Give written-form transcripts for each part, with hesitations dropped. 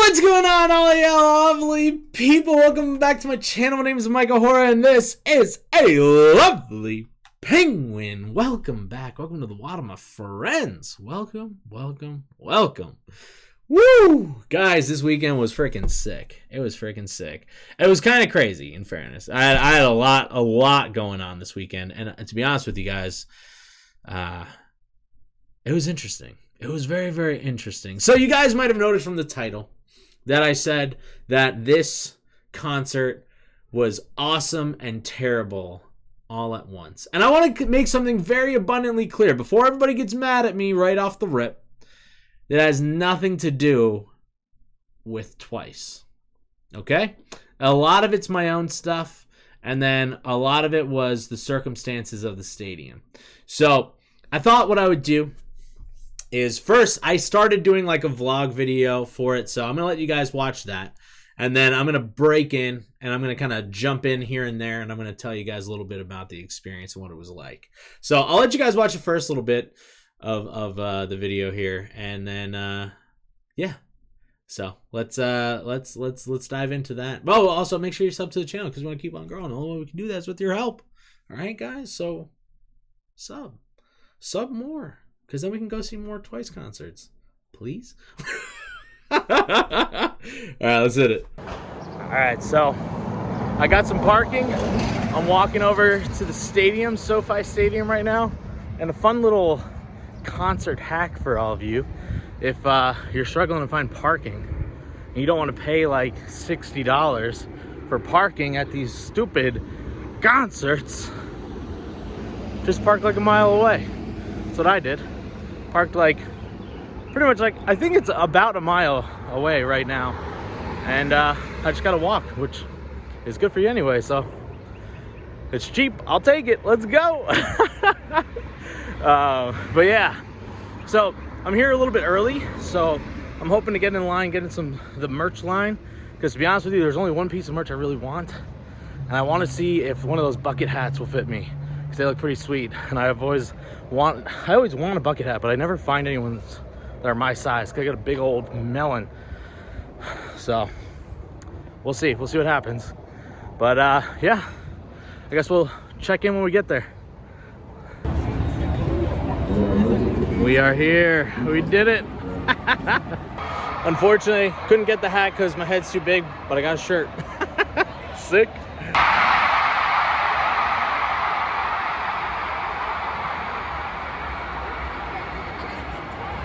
What's going on, all y'all lovely people? Welcome back to my channel. My name is Michael Hora, and this is a lovely penguin. Welcome back. Welcome to the WOD, my friends. Welcome. Woo! Guys, this weekend was freaking sick. It was freaking sick. It was kind of crazy, in fairness. I had a lot going on this weekend, and to be honest with you guys, it was interesting. It was very, very interesting. So you guys might have noticed from the title that I said that this concert was awesome and terrible all at once. And I want to make something very abundantly clear before everybody gets mad at me right off the rip. That has nothing to do with Twice. Okay? A lot of it's my own stuff, and then a lot of it was the circumstances of the stadium. So I thought what I would do is first I started doing like a vlog video for it, so I'm going to let you guys watch that. And then I'm going to break in, and I'm going to kind of jump in here and there, and I'm going to tell you guys a little bit about the experience and what it was like. So I'll let you guys watch the first little bit of the video here, and then yeah. So let's dive into that. Oh, also make sure you sub to the channel because we want to keep on growing. The only way we can do that is with your help. All right, guys. So sub more, because then we can go see more Twice concerts, please. All right, let's hit it. All right, so I got some parking. I'm walking over to the stadium, SoFi Stadium right now, and a fun little concert hack for all of you. If you're struggling to find parking and you don't want to pay like $60 for parking at these stupid concerts, just park like a mile away. That's what I did. Parked like pretty much like, I think it's about a mile away right now, and I just gotta walk, which is good for you anyway, so it's cheap. I'll take it. Let's go. But yeah, so I'm here a little bit early, so I'm hoping to get in line, get in the merch line, because to be honest with you, there's only one piece of merch I really want, and I want to see if one of those bucket hats will fit me, because they look pretty sweet, and I always want a bucket hat, but I never find anyone that are my size, because I got a big old melon. So we'll see what happens. But yeah, I guess we'll check in when we get there. We are here. We did it. Unfortunately, couldn't get the hat because my head's too big, but I got a shirt. Sick.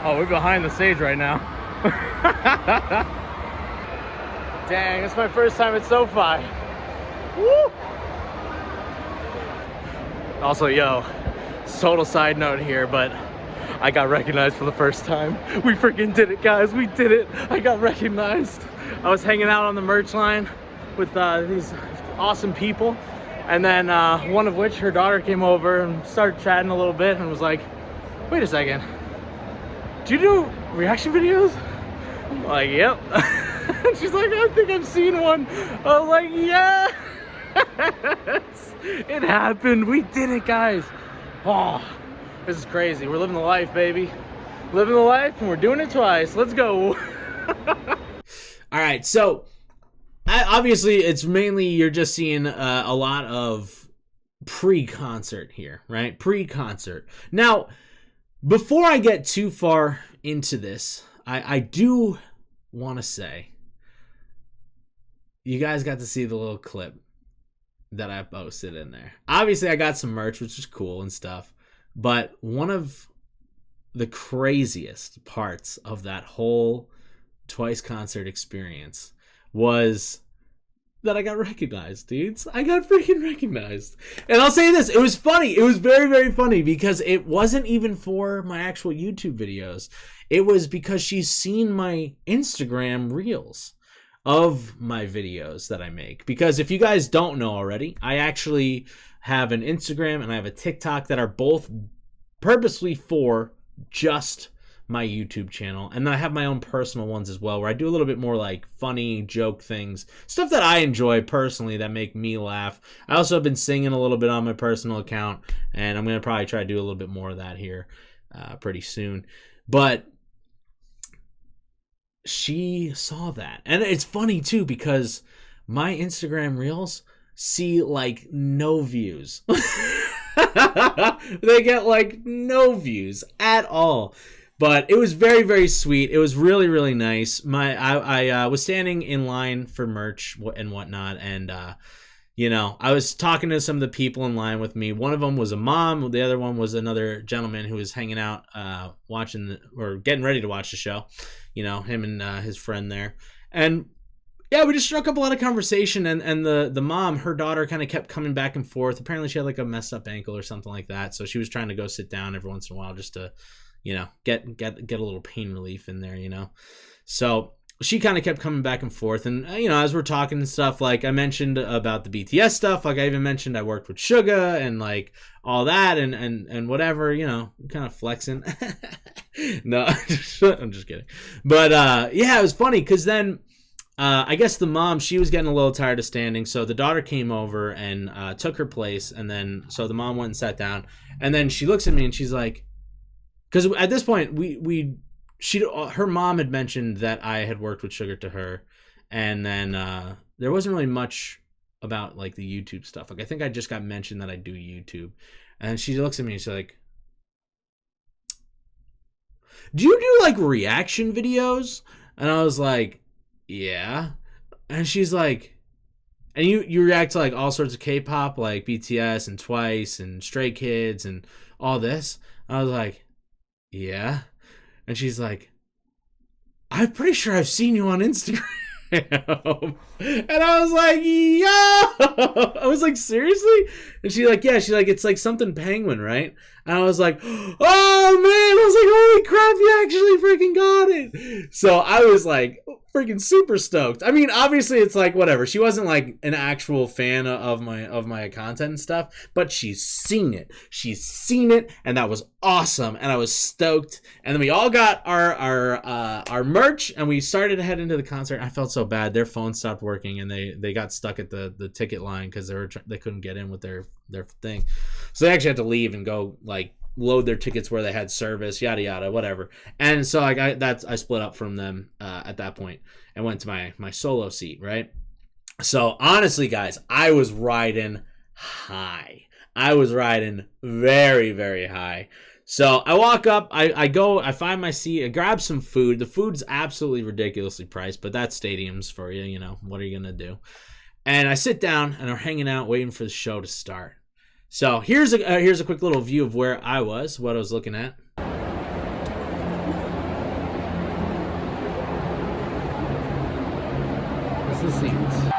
Oh, we're behind the stage right now. Dang, it's my first time at SoFi. Woo! Also, yo, total side note here, but I got recognized for the first time. We freaking did it, guys. We did it. I got recognized. I was hanging out on the merch line with these awesome people, and then one of which, her daughter, came over and started chatting a little bit and was like, wait a second, do you do reaction videos? I'm like, yep. She's like, I think I've seen one. I was like, yeah. It happened. We did it, guys. Oh, this is crazy. We're living the life, baby. Living the life, and we're doing it twice. Let's go. All right, so obviously it's mainly you're just seeing a lot of pre-concert here, right? Pre-concert. Now, before I get too far into this, I do want to say, you guys got to see the little clip that I posted in there. Obviously, I got some merch, which is cool and stuff. But one of the craziest parts of that whole Twice concert experience was that I got recognized, dudes. I got freaking recognized. And I'll say this, it was funny. It was very, very funny because it wasn't even for my actual YouTube videos. It was because she's seen my Instagram reels of my videos that I make. Because if you guys don't know already, I actually have an Instagram and I have a TikTok that are both purposely for just my YouTube channel, and then I have my own personal ones as well, where I do a little bit more like funny joke things, stuff that I enjoy personally that make me laugh. I also have been singing a little bit on my personal account, and I'm gonna probably try to do a little bit more of that here pretty soon. But she saw that. And it's funny too because my Instagram reels see like no views. They get like no views at all. But it was very, very sweet. It was really, really nice. I was standing in line for merch and whatnot, and I was talking to some of the people in line with me. One of them was a mom. The other one was another gentleman who was hanging out, watching or getting ready to watch the show. Him and his friend there, and yeah, we just struck up a lot of conversation. And the mom, her daughter, kind of kept coming back and forth. Apparently, she had like a messed up ankle or something like that, so she was trying to go sit down every once in a while just to, get a little pain relief in there. So she kind of kept coming back and forth, and as we're talking and stuff, like I mentioned about the BTS stuff, like I even mentioned I worked with Suga and like all that and whatever, kind of flexing. No, I'm just kidding. But yeah, it was funny because then I guess the mom, she was getting a little tired of standing, so the daughter came over and took her place, and then so the mom went and sat down, and then she looks at me and she's like, because at this point her mom had mentioned that I had worked with Sugar to her, and then there wasn't really much about like the YouTube stuff. Like I think I just got mentioned that I do YouTube, and she looks at me and she's like, "Do you do like reaction videos?" And I was like, "Yeah." And she's like, "And you react to like all sorts of K-pop, like BTS and Twice and Stray Kids and all this?" I was like, "Yeah." And she's like, "I'm pretty sure I've seen you on Instagram." And I was like, "Yo!" I was like, "Seriously?" And she's like, "Yeah." She's like, "It's like something penguin, right?" And I was like, "Oh man!" I was like, "Holy crap! You actually freaking got it!" So I was like, freaking super stoked. I mean, obviously, it's like whatever. She wasn't like an actual fan of my content and stuff, but she's seen it. She's seen it, and that was awesome. And I was stoked. And then we all got our merch, and we started to head into the concert. I felt so bad. Their phone stopped working, and they got stuck at the ticket line because they couldn't get in with their thing. So they actually had to leave and go like load their tickets where they had service, yada yada, whatever. And so I split up from them at that point and went to my solo seat, right? So honestly, guys, I was riding high. I was riding very, very high. So I walk up, I find my seat, I grab some food. The food's absolutely ridiculously priced, but that's stadiums for you, what are you gonna do? And I sit down and I'm hanging out waiting for the show to start. So here's a quick little view of where I was, what I was looking at. This is the seats.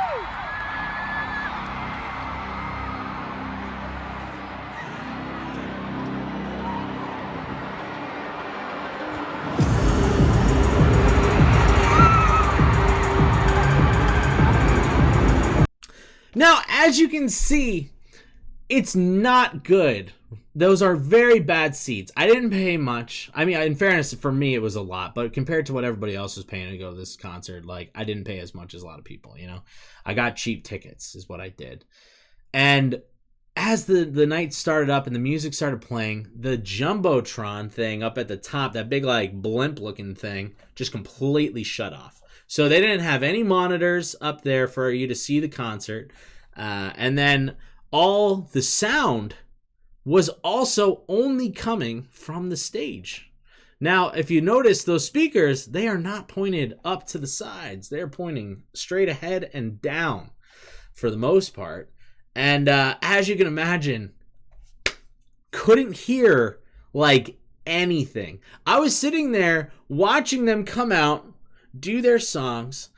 Now, as you can see, it's not good. Those are very bad seats. I didn't pay much. I mean, in fairness, for me, it was a lot. But compared to what everybody else was paying to go to this concert, like, I didn't pay as much as a lot of people, I got cheap tickets is what I did. And as the night started up and the music started playing, the Jumbotron thing up at the top, that big, like, blimp-looking thing, just completely shut off. So they didn't have any monitors up there for you to see the concert. And then all the sound was also only coming from the stage. Now, if you notice, those speakers, they are not pointed up to the sides. They're pointing straight ahead and down for the most part. And as you can imagine, couldn't hear like anything. I was sitting there watching them come out, do their songs,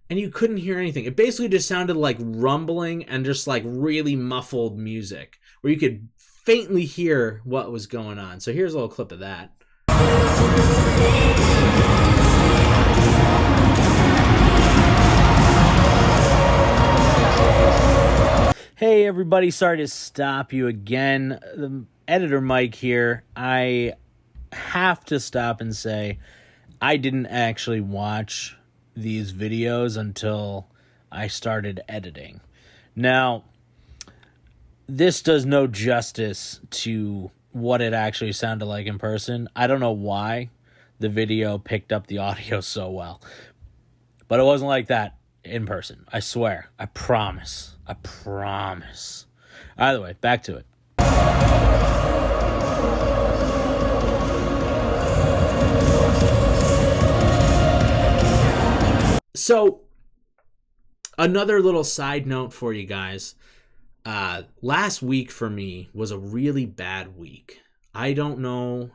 and you couldn't hear anything. It basically just sounded like rumbling and just like really muffled music where you could faintly hear what was going on. So here's a little clip of that. Hey everybody, sorry to stop you again. The editor Mike here. I have to stop and say I didn't actually watch these videos until I started editing. Now, this does no justice to what it actually sounded like in person. I don't know why the video picked up the audio so well. But it wasn't like that in person. I swear. I promise. I promise. Either way, back to it. So, another little side note for you guys. Last week for me was a really bad week. I don't know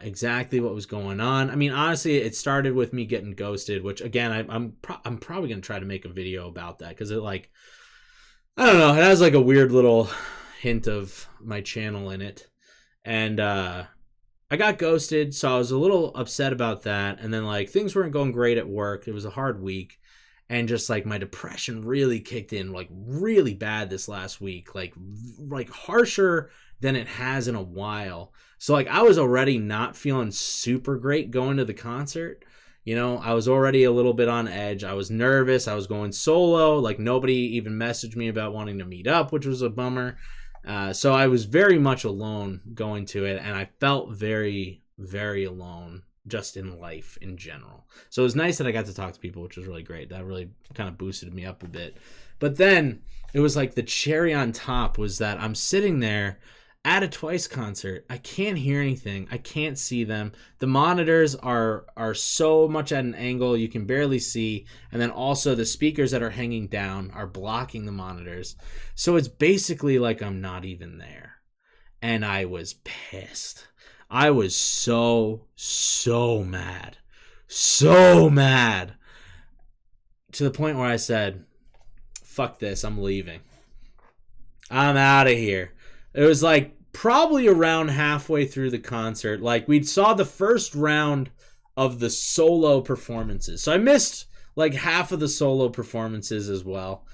exactly what was going on. I mean, honestly, it started with me getting ghosted, which again, I'm probably gonna try to make a video about that because it like, I don't know, it has like a weird little hint of my channel in it, and I got ghosted, so I was a little upset about that. And then like things weren't going great at work. It was a hard week, and just like my depression really kicked in like really bad this last week, like harsher than it has in a while. So like I was already not feeling super great going to the concert. You know, I was already a little bit on edge. I was nervous. I was going solo. Like nobody even messaged me about wanting to meet up, which was a bummer. So I was very much alone going to it, and I felt very, very alone just in life in general. So it was nice that I got to talk to people, which was really great. That really kind of boosted me up a bit. But then it was like the cherry on top was that I'm sitting there at a Twice concert. I can't hear anything. I can't see them. The monitors are so much at an angle you can barely see, and then also the speakers that are hanging down are blocking the monitors. So it's basically like I'm not even there. And I was pissed. I was so mad. So mad. To the point where I said, fuck this, I'm leaving. I'm out of here. It was like probably around halfway through the concert. Like we saw the first round of the solo performances. So I missed like half of the solo performances as well.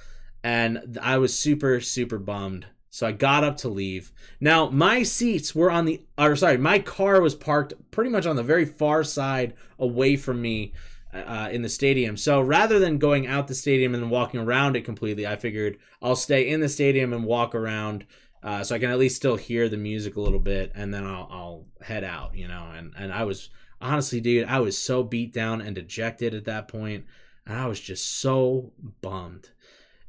And I was super bummed. So I got up to leave. Now my seats were my car was parked pretty much on the very far side away from me in the stadium. So rather than going out the stadium and walking around it completely, I figured I'll stay in the stadium and walk around so I can at least still hear the music a little bit, and then I'll head out, you know. And I was honestly, dude, I was so beat down and dejected at that point, and I was just so bummed.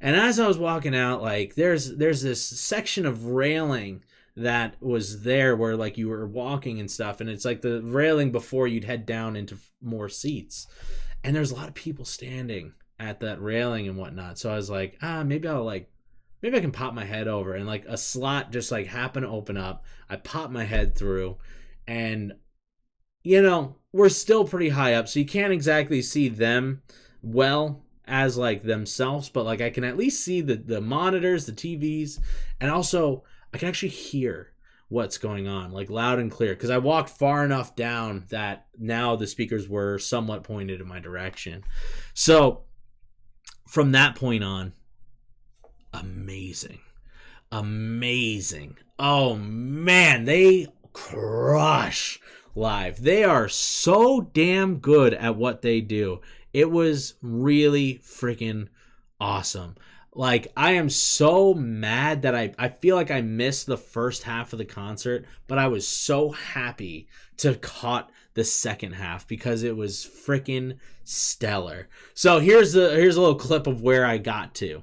And as I was walking out, like there's this section of railing that was there where like you were walking and stuff, and it's like the railing before you'd head down into more seats, and there's a lot of people standing at that railing and whatnot. So I was like, maybe I can pop my head over, and like a slot just like happened to open up. I popped my head through, and you know, we're still pretty high up, so you can't exactly see them well as like themselves, but like I can at least see the monitors, the TVs, and also I can actually hear what's going on like loud and clear because I walked far enough down that now the speakers were somewhat pointed in my direction. So from that point on, amazing. Oh man, they crush live. They are so damn good at what they do. It was really freaking awesome. Like, I am so mad that I feel like I missed the first half of the concert, but I was so happy to caught the second half because it was freaking stellar. So here's a little clip of where I got to.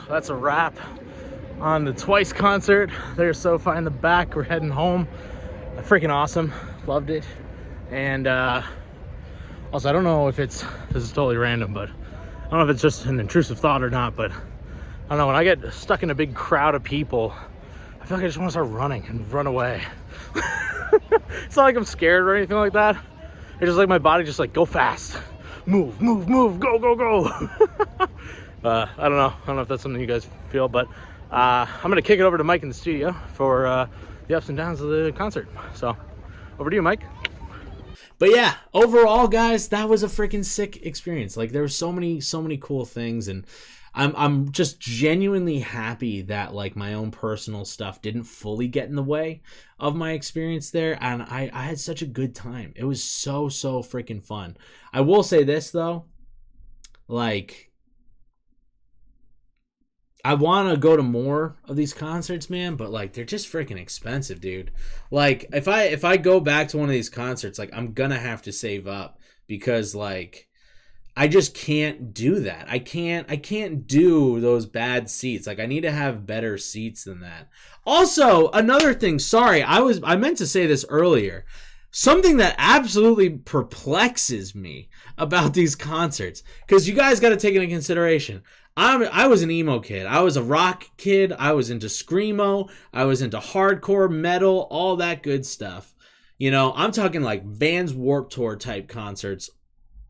That's a wrap on the Twice concert. There's SoFi in the back. We're heading home. Freaking awesome. Loved it. And also, I don't know if this is totally random, but I don't know if it's just an intrusive thought or not, but I don't know, when I get stuck in a big crowd of people, I feel like I just want to start running and run away. It's not like I'm scared or anything like that. It's just like my body just like, go fast. Move, go. I don't know if that's something you guys feel, but I'm gonna kick it over to Mike in the studio for the ups and downs of the concert. So over to you, Mike. But yeah, overall, guys, that was a freaking sick experience. Like, there were so many cool things, and I'm just genuinely happy that like my own personal stuff didn't fully get in the way of my experience there, and I had such a good time. It was so freaking fun. I will say this though, like, I want to go to more of these concerts, man, but like they're just freaking expensive, dude. Like if I go back to one of these concerts, like I'm gonna have to save up because like I just can't do that. I can't do those bad seats. Like I need to have better seats than that. Also, another thing, sorry, I meant to say this earlier. Something that absolutely perplexes me about these concerts, because you guys got to take into consideration. I was an emo kid. I was a rock kid. I was into screamo. I was into hardcore metal, all that good stuff. You know, I'm talking like Vans Warped Tour type concerts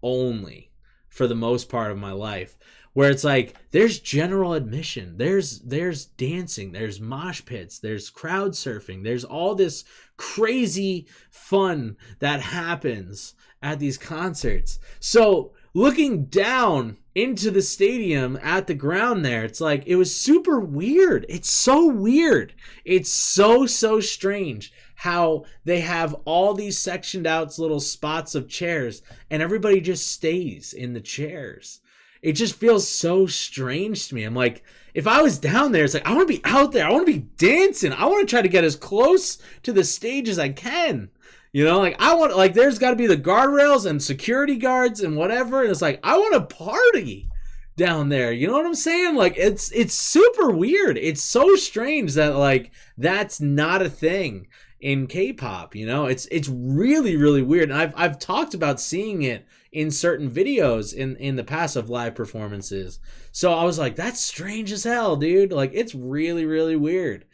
only for the most part of my life, where it's like there's general admission, there's dancing, there's mosh pits, there's crowd surfing, there's all this crazy fun that happens at these concerts. So looking down into the stadium at the ground there, it's like it was super weird. It's so weird. It's so strange how they have all these sectioned out little spots of chairs and everybody just stays in the chairs. It just feels so strange to me. I'm like, if I was down there, it's like I want to be out there. I want to be dancing. I want to try to get as close to the stage as I can. You know, like I want, like there's got to be the guardrails and security guards and whatever. And it's like I want to party down there. You know what I'm saying? Like it's super weird. It's so strange that like that's not a thing in K-pop. You know, it's really weird. And I've talked about seeing it in certain videos in the past of live performances. So I was like, that's strange as hell, dude. Like it's really weird.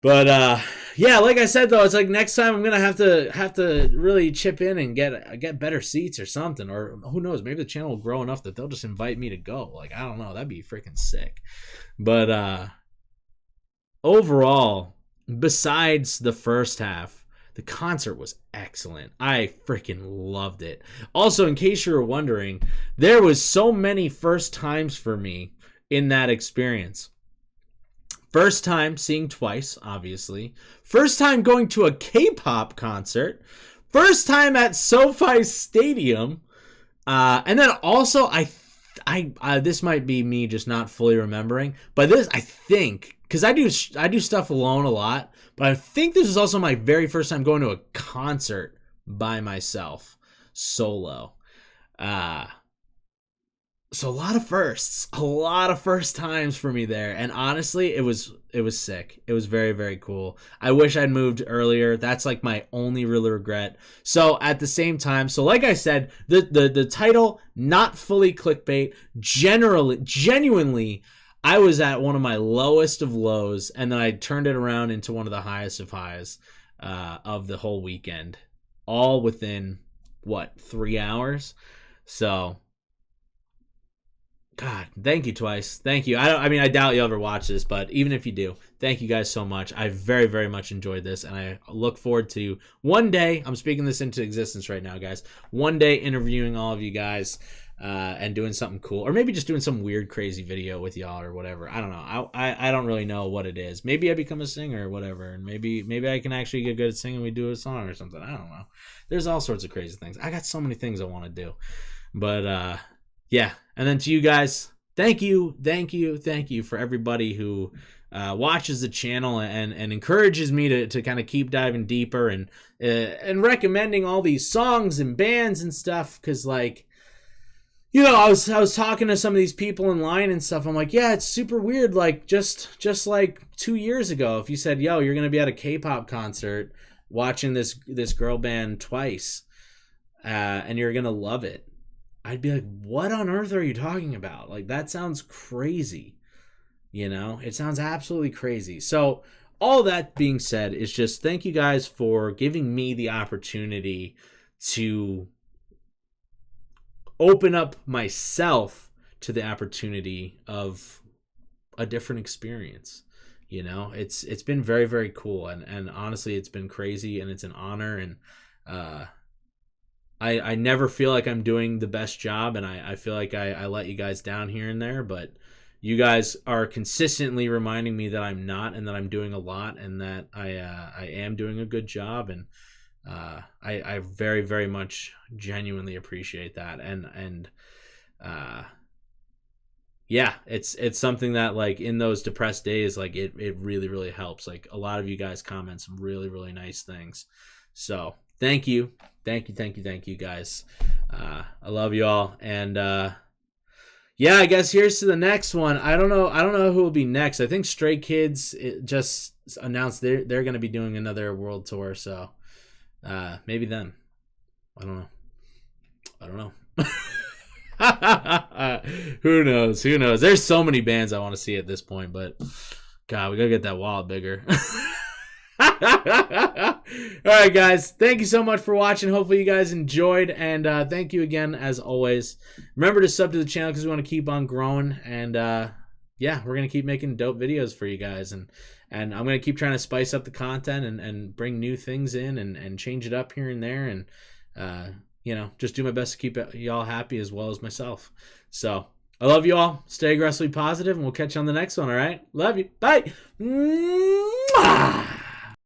But yeah, like I said though, it's like next time I'm gonna have to really chip in and get better seats or something, or who knows, maybe the channel will grow enough that they'll just invite me to go. Like I don't know, that'd be freaking sick. But overall, besides the first half, the concert was excellent. I freaking loved it. Also, in case you were wondering, there was so many first times for me in that experience. First time seeing Twice, obviously. First time going to a K-pop concert. First time at SoFi Stadium. And then also, I this might be me just not fully remembering, but this, I think, because I do stuff alone a lot, but I think this is also my very first time going to a concert by myself, solo. So a lot of first times for me there, and honestly, it was sick. It was very cool. I wish I'd moved earlier. That's like my only real regret. So at the same time, so like I said, the title, not fully clickbait. Genuinely, I was at one of my lowest of lows, and then I turned it around into one of the highest of highs of the whole weekend, all within 3 hours. So. God, thank you Twice. Thank you. I doubt you'll ever watch this, but even if you do, thank you guys so much. I very much enjoyed this, and I look forward to one day, I'm speaking this into existence right now, guys, one day interviewing all of you guys and doing something cool, or maybe just doing some weird, crazy video with y'all or whatever. I don't know. I don't really know what it is. Maybe I become a singer or whatever, and maybe I can actually get good at singing. We do a song or something. I don't know. There's all sorts of crazy things. I got so many things I want to do, but yeah. And then to you guys, thank you for everybody who watches the channel and encourages me to kind of keep diving deeper and recommending all these songs and bands and stuff. Because like, you know, I was talking to some of these people in line and stuff. I'm like, yeah, it's super weird. Like just like 2 years ago, if you said, yo, you're gonna be at a K-pop concert watching this girl band Twice, and you're gonna love it, I'd be like, what on earth are you talking about? Like, that sounds crazy. You know, it sounds absolutely crazy. So all that being said is just thank you guys for giving me the opportunity to open up myself to the opportunity of a different experience. You know, it's been very, very cool, and honestly, it's been crazy, and it's an honor, and I never feel like I'm doing the best job, and I feel like I let you guys down here and there, but you guys are consistently reminding me that I'm not, and that I'm doing a lot, and that I am doing a good job, and I very, very much genuinely appreciate that, and yeah, it's something that, like, in those depressed days, like, it really, really helps. Like, a lot of you guys comment some really, really nice things, so thank you guys. I love you all, and yeah, I guess here's to the next one. I don't know who will be next. I think Stray Kids just announced they're going to be doing another world tour, so maybe then. I don't know. Who knows? There's so many bands I want to see at this point, but God, we got to get that wallet bigger. All right, guys, thank you so much for watching. Hopefully you guys enjoyed, and thank you again as always. Remember to sub to the channel because we want to keep on growing, and yeah, we're gonna keep making dope videos for you guys, and I'm gonna keep trying to spice up the content and bring new things in and change it up here and there, and you know, just do my best to keep y'all happy as well as myself. So I love you all. Stay aggressively positive, and we'll catch you on the next one. All right, love you. Bye. Mwah!